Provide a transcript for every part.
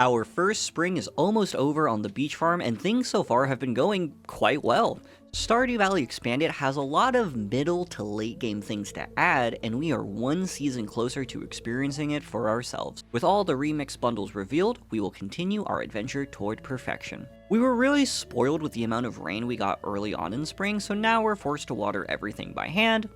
Our first spring is almost over on the beach farm, and things so far have been going quite well. Stardew Valley Expanded has a lot of middle to late game things to add, and we are one season closer to experiencing it for ourselves. With all the remix bundles revealed, we will continue our adventure toward perfection. We were really spoiled with the amount of rain we got early on in spring, so now we're forced to water everything by hand,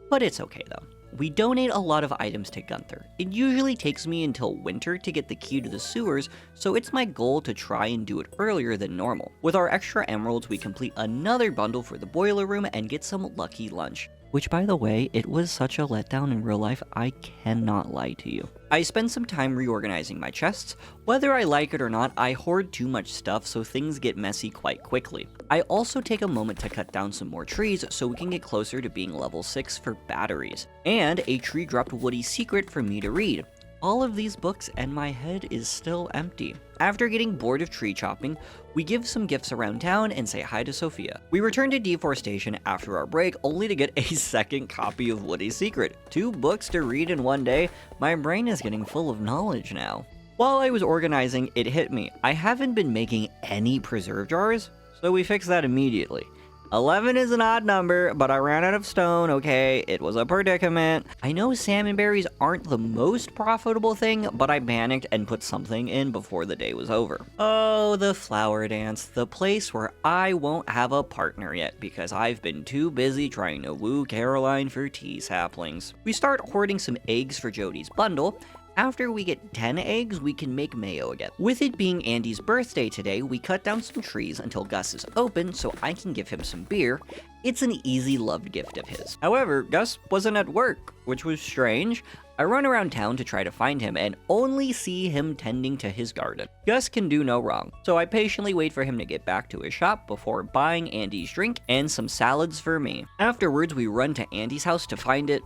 but it's okay though. We donate a lot of items to Gunther. It usually takes me until winter to get the key to the sewers, so it's my goal to try and do it earlier than normal. With our extra emeralds, we complete another bundle for the boiler room and get some lucky lunch. Which, by the way, it was such a letdown in real life, I cannot lie to you. I spend some time reorganizing my chests. Whether I like it or not, I hoard too much stuff, so things get messy quite quickly. I also take a moment to cut down some more trees so we can get closer to being level 6 for batteries. And a tree dropped Woody's secret for me to read. All of these books and my head is still empty. After getting bored of tree chopping, we give some gifts around town and say hi to Sophia. We return to deforestation after our break only to get a second copy of Woody's Secret. 2 books to read in one day, my brain is getting full of knowledge now. While I was organizing, it hit me. I haven't been making any preserve jars, so we fixed that immediately. 11 is an odd number, but I ran out of stone, okay? It was a predicament. I know salmon berries aren't the most profitable thing, but I panicked and put something in before the day was over. Oh, the flower dance, the place where I won't have a partner yet because I've been too busy trying to woo Caroline for tea saplings. We start hoarding some eggs for Jody's bundle. After we get 10 eggs, we can make mayo again. With it being Andy's birthday today, we cut down some trees until Gus is open so I can give him some beer. It's an easy loved gift of his. However, Gus wasn't at work, which was strange. I run around town to try to find him and only see him tending to his garden. Gus can do no wrong, so I patiently wait for him to get back to his shop before buying Andy's drink and some salads for me. Afterwards, we run to Andy's house to find it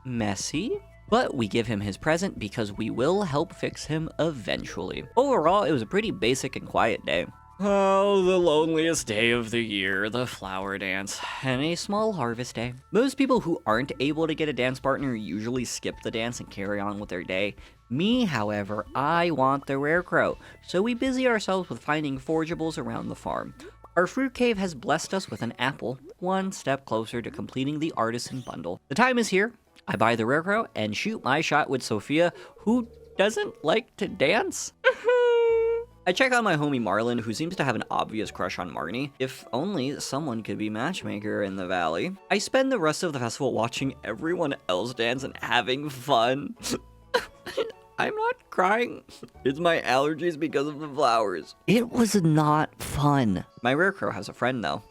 messy. But we give him his present because we will help fix him eventually. Overall, it was a pretty basic and quiet day. Oh, the loneliest day of the year, the flower dance, and a small harvest day. Most people who aren't able to get a dance partner usually skip the dance and carry on with their day. Me, however, I want the rare crow, so we busy ourselves with finding forageables around the farm. Our fruit cave has blessed us with an apple, one step closer to completing the artisan bundle. The time is here. I buy the rare crow and shoot my shot with Sophia, who doesn't like to dance. I check on my homie Marlon, who seems to have an obvious crush on Marnie. If only someone could be matchmaker in the valley. I spend the rest of the festival watching everyone else dance and having fun. I'm not crying. It's my allergies because of the flowers. It was not fun. My rare crow has a friend though.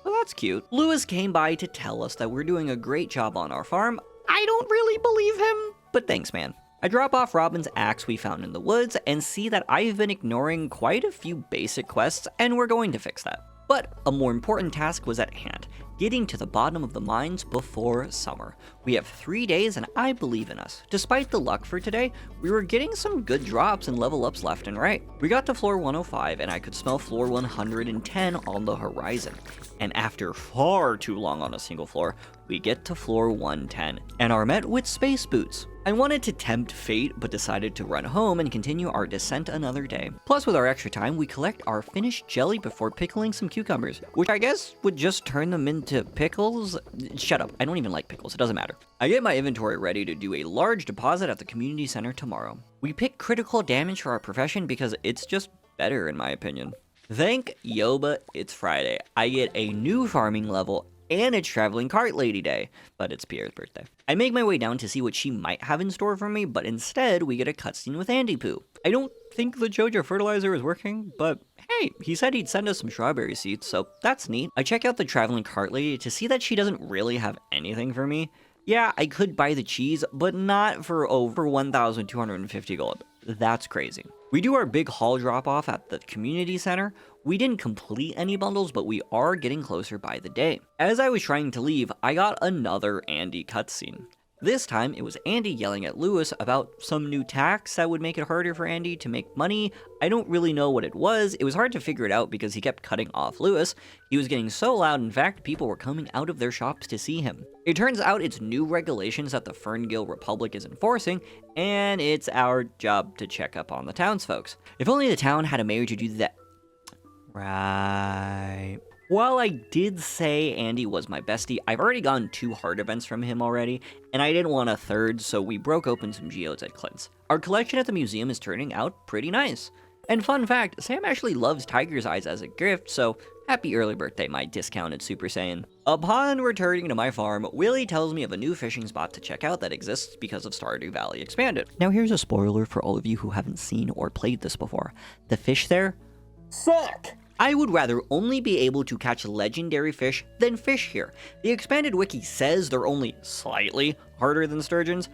Well, that's cute. Lewis came by to tell us that we're doing a great job on our farm. I don't really believe him, but thanks, man. I drop off Robin's axe we found in the woods and see that I've been ignoring quite a few basic quests, and we're going to fix that. But a more important task was at hand, getting to the bottom of the mines before summer. We have 3 days and I believe in us. Despite the luck for today, we were getting some good drops and level ups left and right. We got to floor 105 and I could smell floor 110 on the horizon. And after far too long on a single floor, we get to floor 110 and are met with space boots. I wanted to tempt fate, but decided to run home and continue our descent another day. Plus, with our extra time, we collect our finished jelly before pickling some cucumbers, which I guess would just turn them into pickles. Shut up, I don't even like pickles, it doesn't matter. I get my inventory ready to do a large deposit at the community center tomorrow. We pick critical damage for our profession because it's just better in my opinion. Thank Yoba, it's Friday. I get a new farming level and it's traveling cart lady day, but it's Pierre's birthday. I make my way down to see what she might have in store for me, but instead we get a cutscene with Andy Poo. I don't think the Jojo fertilizer is working, but hey, he said he'd send us some strawberry seeds, so that's neat. I check out the traveling cart lady to see that she doesn't really have anything for me. Yeah, I could buy the cheese, but not for over 1,250 gold. That's crazy. We do our big haul drop off at the community center. We didn't complete any bundles, but we are getting closer by the day. As I was trying to leave, I got another Andy cutscene. This time, it was Andy yelling at Lewis about some new tax that would make it harder for Andy to make money. I don't really know what it was. It was hard to figure it out because he kept cutting off Lewis. He was getting so loud, in fact, people were coming out of their shops to see him. It turns out it's new regulations that the Ferngale Republic is enforcing, and it's our job to check up on the townsfolk. If only the town had a mayor to do that. Right. While I did say Andy was my bestie, I've already gotten 2 hard events from him already, and I didn't want a third, so we broke open some geodes at Clint's. Our collection at the museum is turning out pretty nice. And fun fact, Sam actually loves Tiger's Eyes as a gift, so happy early birthday, my discounted Super Saiyan. Upon returning to my farm, Willie tells me of a new fishing spot to check out that exists because of Stardew Valley Expanded. Now here's a spoiler for all of you who haven't seen or played this before. The fish there suck! I would rather only be able to catch legendary fish than fish here. The expanded wiki says they're only slightly harder than sturgeons,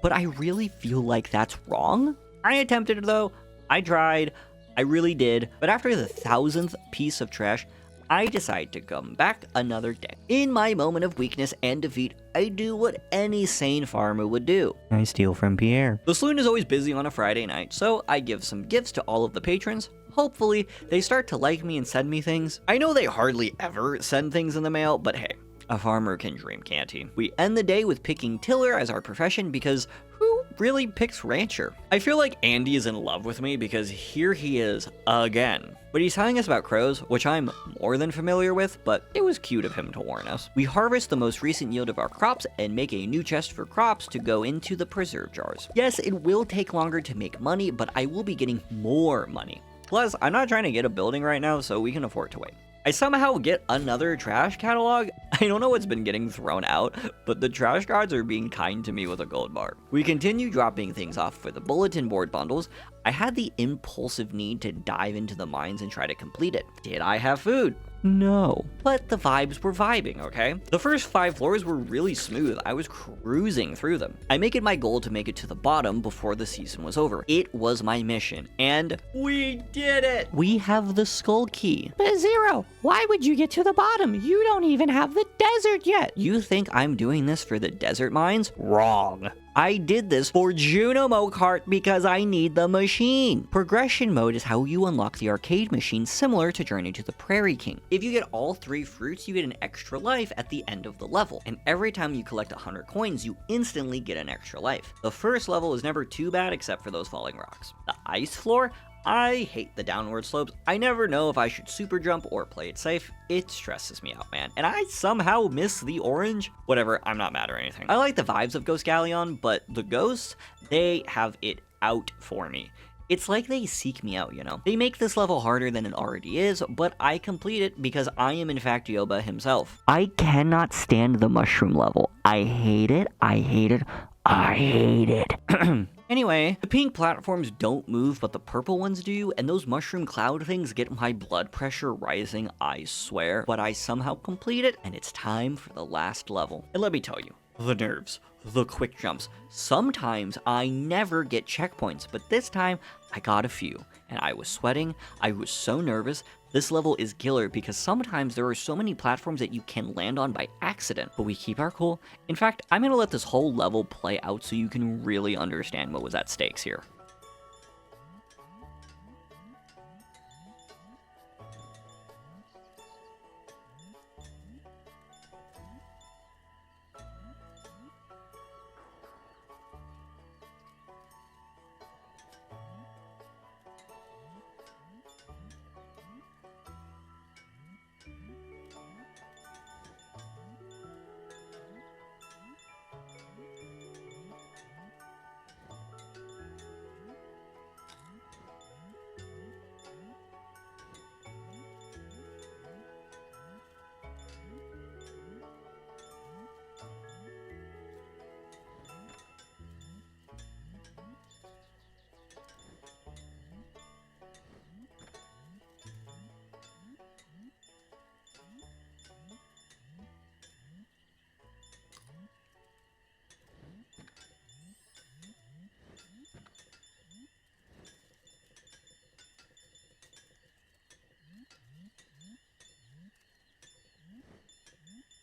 but I really feel like that's wrong. I attempted it though, I tried, I really did, but after the 1000th piece of trash, I decide to come back another day. In my moment of weakness and defeat, I do what any sane farmer would do. I steal from Pierre. The saloon is always busy on a Friday night, so I give some gifts to all of the patrons. Hopefully, they start to like me and send me things. I know they hardly ever send things in the mail, but hey, a farmer can dream, can't he? We end the day with picking tiller as our profession because who really picks rancher? I feel like Andy is in love with me because here he is again. But he's telling us about crows, which I'm more than familiar with, but it was cute of him to warn us. We harvest the most recent yield of our crops and make a new chest for crops to go into the preserve jars. Yes, it will take longer to make money, but I will be getting more money. Plus, I'm not trying to get a building right now, so we can afford to wait. I somehow get another trash catalog. I don't know what's been getting thrown out, but the trash gods are being kind to me with a gold bar. We continue dropping things off for the bulletin board bundles. I had the impulsive need to dive into the mines and try to complete it. Did I have food? No. But the vibes were vibing, okay? The first 5 floors were really smooth. I was cruising through them. I make it my goal to make it to the bottom before the season was over. It was my mission, and we did it! We have the skull key. But Zero, why would you get to the bottom? You don't even have the desert yet. You think I'm doing this for the desert mines? Wrong. I did this for Junimo Kart because I need the machine. Progression mode is how you unlock the arcade machine, similar to Journey to the Prairie King. If you get all 3 fruits, you get an extra life at the end of the level, and every time you collect 100 coins, you instantly get an extra life. The first level is never too bad except for those falling rocks. The ice floor? I hate the downward slopes. I never know if I should super jump or play it safe. It stresses me out, man. And I somehow miss the orange. Whatever, I'm not mad or anything. I like the vibes of Ghost Galleon, but the ghosts, they have it out for me. It's like they seek me out, you know? They make this level harder than it already is, but I complete it because I am in fact Yoba himself. I cannot stand the mushroom level. I hate it, I hate it, I hate it. Anyway, the pink platforms don't move, but the purple ones do, and those mushroom cloud things get my blood pressure rising, I swear. But I somehow complete it, and it's time for the last level. And let me tell you, the nerves, the quick jumps. Sometimes I never get checkpoints, but this time I got a few, and I was sweating, I was so nervous. This level is killer because sometimes there are so many platforms that you can land on by accident, but we keep our cool. In fact, I'm gonna let this whole level play out so you can really understand what was at stakes here.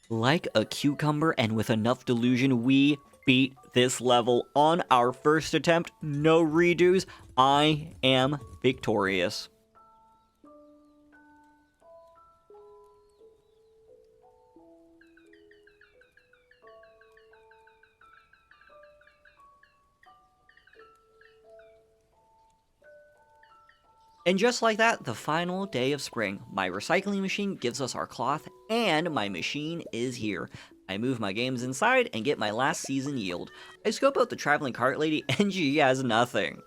Like a cucumber and with enough delusion, we beat this level on our first attempt. No redos. I am victorious. And just like that, the final day of spring. My recycling machine gives us our cloth, and my machine is here. I move my games inside and get my last season yield. I scope out the traveling cart lady, and she has nothing.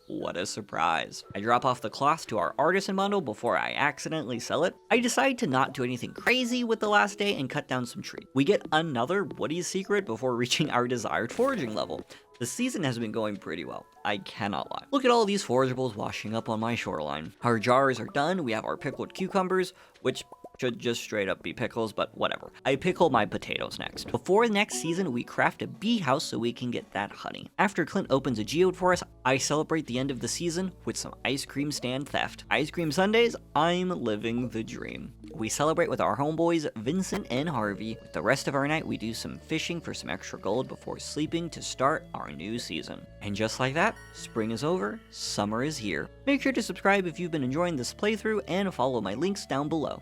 What a surprise. I drop off the cloth to our artisan bundle before I accidentally sell it. I decide to not do anything crazy with the last day and cut down some trees. We get another Woody's secret before reaching our desired foraging level. The season has been going pretty well, I cannot lie. Look at all these forageables washing up on my shoreline. Our jars are done, we have our pickled cucumbers, which should just straight up be pickles, but whatever. I pickle my potatoes next. Before next season, we craft a bee house so we can get that honey. After Clint opens a geode for us, I celebrate the end of the season with some ice cream stand theft. Ice cream sundaes, I'm living the dream. We celebrate with our homeboys, Vincent and Harvey. With the rest of our night, we do some fishing for some extra gold before sleeping to start our new season. And just like that, spring is over, summer is here. Make sure to subscribe if you've been enjoying this playthrough and follow my links down below.